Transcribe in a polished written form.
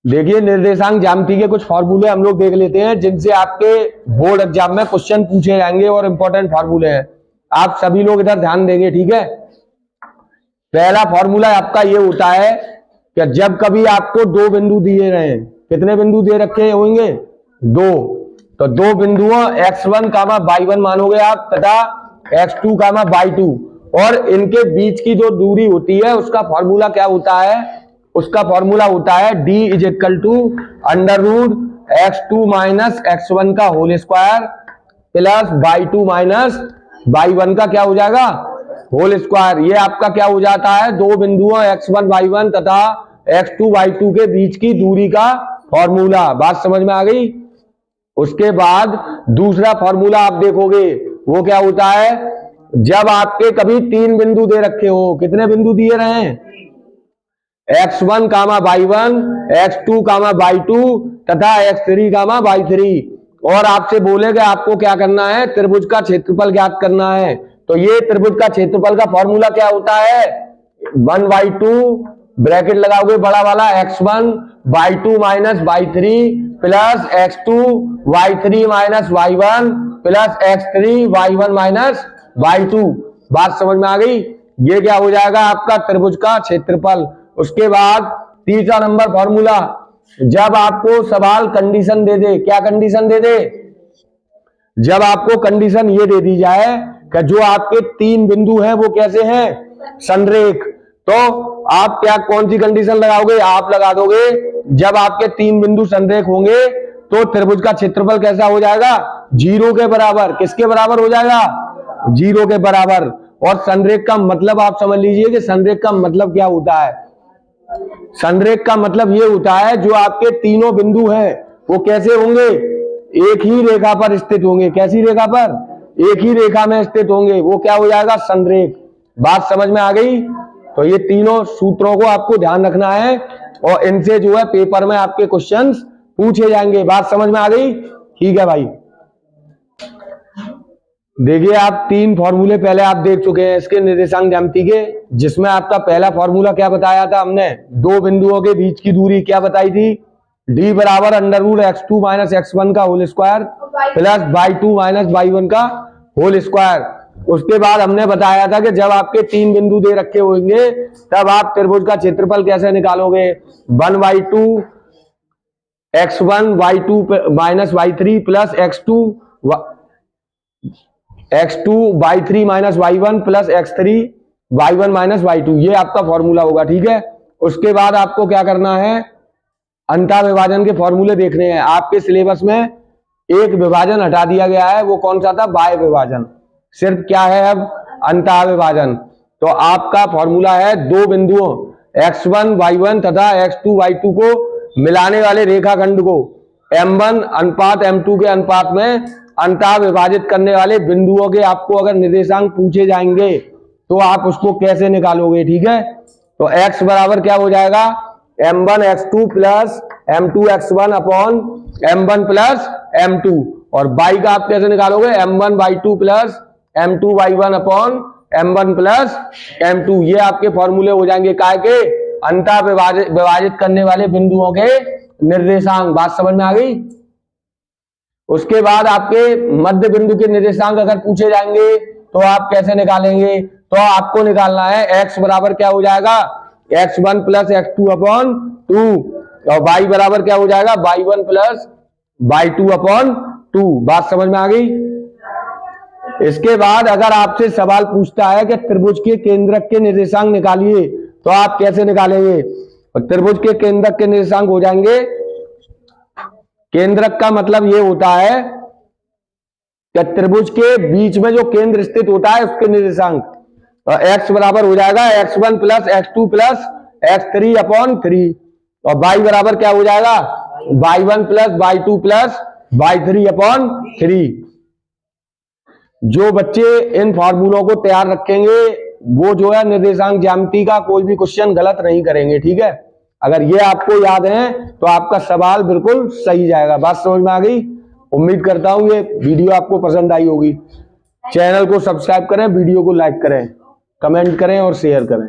देखिए निर्देशांक ज्यामिति के कुछ फॉर्मूले हम लोग देख लेते हैं जिनसे आपके बोर्ड एग्जाम में क्वेश्चन पूछे जाएंगे और इंपॉर्टेंट फॉर्मूले हैं। आप सभी लोग इधर ध्यान देंगे, ठीक है। पहला फॉर्मूला आपका ये होता है कि जब कभी आपको दो बिंदु दिए रहे, कितने बिंदु दे रखे होंगे? दो। तो दो बिंदुओं x1, y1 मानोगे आप तथा x2, y2 और इनके बीच की जो दूरी होती है उसका फॉर्मूला क्या होता है? उसका फॉर्मूला होता है d = √x2 - x1 का whole square plus y2 - y1 का क्या हो जाएगा? Whole square. ये आपका क्या हो जाता है? दो बिंदुओं x1, y1 तथा x2, y2 के बीच की दूरी का फॉर्मूला। बात समझ में आ गई? उसके बाद दूसरा फॉर्मूला आप देखोगे वो क्या होता है? जब आपके कभी तीन बिंदु दे रखे हो, कितने बिंदु दिए रहे हैं? x1, y1, x2, y2 तथा x3, y3 और आपसे बोलेगा आपको क्या करना है? त्रिभुज का क्षेत्रफल ज्ञात करना है। तो ये त्रिभुज का क्षेत्रफल का फॉर्मूला क्या होता है? 1/2 ब्रैकेट लगाओगे बड़ा वाला x1 y2 - y3 plus x2 y3 - y1 plus x3 y1 - y2। बात समझ में आ गई? ये क्या हो जाएगा? आपका त्रिभुज का क्षेत्रफल। उसके बाद तीसरा नंबर फॉर्मूला, जब आपको सवाल कंडीशन दे दे, क्या कंडीशन दे दे? जब आपको कंडीशन ये दे दी जाए कि जो आपके तीन बिंदु हैं वो कैसे हैं? संरेख। तो आप क्या कौन सी कंडीशन लगाओगे? आप लगा दोगे जब आपके तीन बिंदु संरेख होंगे तो त्रिभुज का क्षेत्रफल कैसा हो जाएगा? 0 के बराबर। किसके बराबर हो जाएगा? 0 के बराबर। और संरेख का मतलब आप समझ लीजिए कि संरेख का मतलब क्या होता है? संरेख का मतलब ये होता है जो आपके तीनों बिंदु हैं वो कैसे होंगे? एक ही रेखा पर स्थित होंगे। कैसी रेखा पर? एक ही रेखा में स्थित होंगे। वो क्या हो जाएगा? संरेख। बात समझ में आ गई? तो ये तीनों सूत्रों को आपको ध्यान रखना है और इनसे जो है पेपर में आपके क्वेश्चंस पूछे जाएंगे। बात समझ में आ गई? ठीक है भाई। देखिए आप तीन फॉर्मूले पहले आप देख चुके हैं इसके निर्देशांक ज्यामिति के, जिसमें आपका पहला फॉर्मूला क्या बताया था हमने? दो बिंदुओं के बीच की दूरी क्या बताई थी? d = √x2 - x1 का whole square plus y2 - y1 का होल स्क्वायर। उसके बाद हमने बताया था कि जब आपके तीन बिंदु दे रखे होंगे तब आप त्रिभुज का क्षेत्रफल कैसे निकालोगे? 1/2 x1 y2 - y3 plus x2 y3 - y1 plus x3 y1 - y2। ये आपका फॉर्मूला होगा, ठीक है। उसके बाद आपको क्या करना है? अंतः विभाजन के फॉर्मूले देखने हैं। आपके सिलेबस में एक विभाजन हटा दिया गया है, वो कौन सा था? बाह्य विभाजन। सिर्फ क्या है अब? अंतः विभाजन। तो आपका फॉर्मूला है दो बिंदुओं x1 y1 तथा x2 y2 को मिलाने वाले रेखाखंड को m1 अनुपात m2 के अनुपात में अंतः विभाजित करने वाले बिंदुओं के आपको अगर निर्देशांक पूछे जाएंगे तो आप उसको कैसे निकालोगे? ठीक है। तो x बराबर क्या हो जाएगा? m1 x2 plus m2 x1 upon m1 plus m2। और y का आप कैसे निकालोगे? m1 y2 plus m2 y1 upon m1 plus m2। ये आपके फॉर्मूले हो जाएंगे काय के? अंतः विभाजित करने वाले बिंदुओं के निर्देशांक। बात समझ में आ गई? उसके बाद आपके मध्य बिंदु के निर्देशांक अगर पूछे जाएंगे तो आप कैसे निकालेंगे? तो आपको निकालना है x बराबर क्या हो जाएगा? x1 प्लस x2 अपॉन 2 और y बराबर क्या हो जाएगा? y1 plus y2 upon 2। बात समझ में आ गई? इसके बाद अगर आपसे सवाल पूछता है कि त्रिभुज के केंद्रक के निर्देशांक निकालिए तो आप कैसे निकालेंगे? त्रिभुज के केंद्रक के निर्देशांक हो जाएंगे, केंद्रक का मतलब ये होता है कि त्रिभुज के बीच में जो केंद्र स्थित होता है उसके निर्देशांक। x बराबर हो जाएगा x1 plus x2 plus x3 upon 3 और y बराबर क्या हो जाएगा? y1 plus y2 plus y3 upon 3। जो बच्चे इन फॉर्मूलों को तैयार रखेंगे वो जो है निर्देशांक ज्यामिति का कोई भी क्वेश्चन गलत नहीं करेंगे, ठीक है। अगर ये आपको याद है तो आपका सवाल बिल्कुल सही जाएगा। बात समझ में आ गई? उम्मीद करता हूं ये वीडियो आपको पसंद आई होगी। चैनल को सब्सक्राइब करें, वीडियो को लाइक करें, कमेंट करें और शेयर करें।